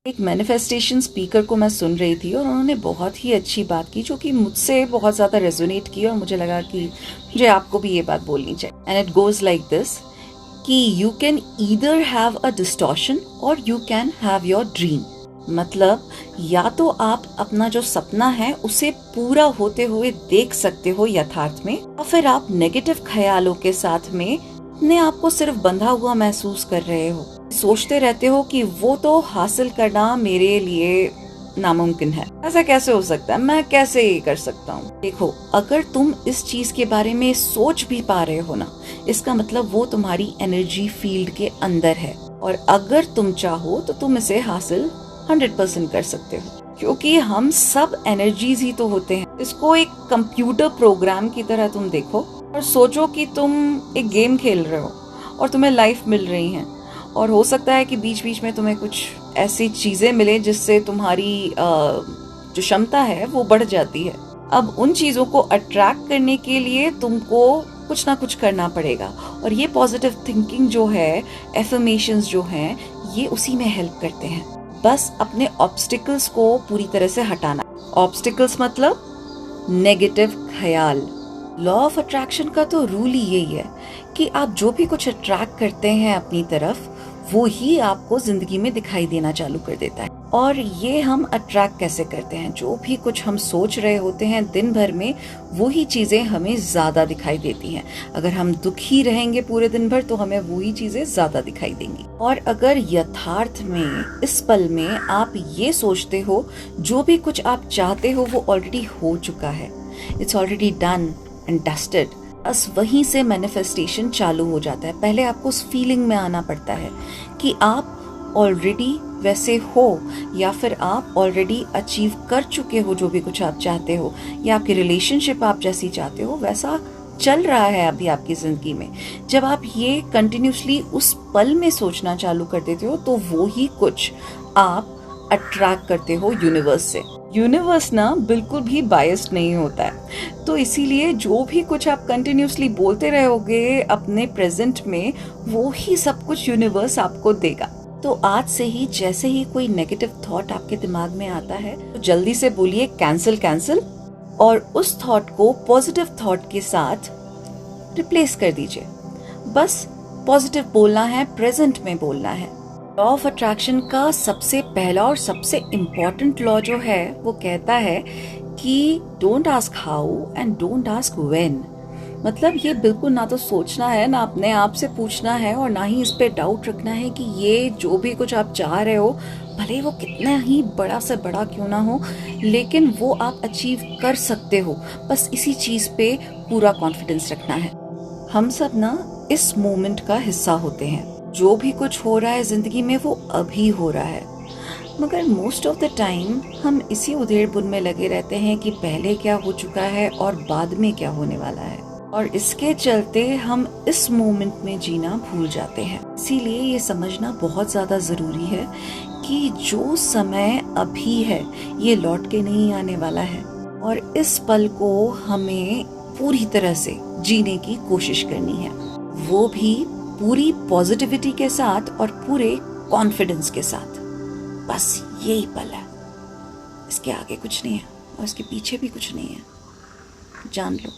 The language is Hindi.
एक मैनिफेस्टेशन स्पीकर को मैं सुन रही थी और उन्होंने बहुत ही अच्छी बात की जो कि मुझसे बहुत ज़्यादा रेजोनेट की और मुझे लगा कि मुझे आपको भी ये बात बोलनी चाहिए। And it goes like this कि you can either have a distortion और you can have your dream. मतलब या तो आप अपना जो सपना है उसे पूरा होते हुए देख सकते हो यथार्थ में, या फिर आप नेगेटिव ख्यालों के साथ में अपने आप को सिर्फ बंधा हुआ महसूस कर रहे हो। सोचते रहते हो कि वो तो हासिल करना मेरे लिए नामुमकिन है, ऐसा कैसे हो सकता है, मैं कैसे ये कर सकता हूँ। देखो, अगर तुम इस चीज के बारे में सोच भी पा रहे हो ना, इसका मतलब वो तुम्हारी एनर्जी फील्ड के अंदर है और अगर तुम चाहो तो तुम इसे हासिल 100% कर सकते हो, क्योंकि हम सब एनर्जीज ही तो होते हैं। इसको एक कंप्यूटर प्रोग्राम की तरह तुम देखो और सोचो कि तुम एक गेम खेल रहे हो और तुम्हें लाइफ मिल रही है और हो सकता है कि बीच बीच में तुम्हें कुछ ऐसी चीजें मिले जिससे तुम्हारी जो क्षमता है वो बढ़ जाती है। अब उन चीजों को अट्रैक्ट करने के लिए तुमको कुछ ना कुछ करना पड़ेगा और ये पॉजिटिव थिंकिंग जो है, एफर्मेशंस जो हैं, ये उसी में हेल्प करते हैं। बस अपने ऑब्स्टिकल्स को पूरी तरह से हटाना। ऑब्स्टिकल्स मतलब नेगेटिव ख्याल। लॉ ऑफ अट्रैक्शन का तो रूल ही यही है कि आप जो भी कुछ अट्रैक्ट करते हैं अपनी तरफ, वो ही आपको जिंदगी में दिखाई देना चालू कर देता है। और ये हम अट्रैक्ट कैसे करते हैं? जो भी कुछ हम सोच रहे होते हैं दिन भर में, वो ही चीजें हमें ज्यादा दिखाई देती हैं। अगर हम दुखी रहेंगे पूरे दिन भर तो हमें वही चीजें ज्यादा दिखाई देंगी। और अगर यथार्थ में इस पल में आप ये सोचते हो जो भी कुछ आप चाहते हो वो ऑलरेडी हो चुका है, it's already done and dusted, बस वहीं से मैनिफेस्टेशन चालू हो जाता है। पहले आपको उस फीलिंग में आना पड़ता है कि आप ऑलरेडी वैसे हो या फिर आप ऑलरेडी अचीव कर चुके हो जो भी कुछ आप चाहते हो, या आपकी रिलेशनशिप आप जैसी चाहते हो वैसा चल रहा है अभी आपकी जिंदगी में। जब आप ये कंटिन्यूसली उस पल में सोचना चालू कर देते हो तो वो ही कुछ आप अट्रैक्ट करते हो यूनिवर्स से। यूनिवर्स ना बिल्कुल भी बायस्ड नहीं होता है, तो इसीलिए जो भी कुछ आप कंटिन्यूसली बोलते रहोगे अपने प्रेजेंट में, वो ही सब कुछ यूनिवर्स आपको देगा। तो आज से ही जैसे ही कोई नेगेटिव थॉट आपके दिमाग में आता है तो जल्दी से बोलिए कैंसिल कैंसिल, और उस थॉट को पॉजिटिव थॉट के साथ रिप्लेस कर दीजिए। बस पॉजिटिव बोलना है, प्रेजेंट में बोलना है। लॉ ऑफ अट्रैक्शन का सबसे पहला और सबसे इम्पोर्टेंट लॉ जो है वो कहता है कि don't ask how and don't ask when. मतलब ये बिल्कुल ना तो सोचना है, ना अपने आप से पूछना है और ना ही इस पे डाउट रखना है कि ये जो भी कुछ आप चाह रहे हो, भले वो कितना ही बड़ा से बड़ा क्यों ना हो, लेकिन वो आप अचीव कर सकते हो। बस इसी चीज पे पूरा कॉन्फिडेंस रखना है। हम सब ना इस मोमेंट का हिस्सा होते हैं। जो भी कुछ हो रहा है जिंदगी में वो अभी हो रहा है, मगर मोस्ट ऑफ द टाइम हम इसी उधेड़-बुन में लगे रहते हैं कि पहले क्या हो चुका है और बाद में क्या होने वाला है, और इसके चलते हम इस मोमेंट में जीना भूल जाते हैं। इसीलिए ये समझना बहुत ज्यादा जरूरी है कि जो समय अभी है ये लौट के नहीं आने वाला है और इस पल को हमें पूरी तरह से जीने की कोशिश करनी है, वो भी पूरी पॉजिटिविटी के साथ और पूरे कॉन्फिडेंस के साथ। बस यही पल है, इसके आगे कुछ नहीं है और इसके पीछे भी कुछ नहीं है, जान लो।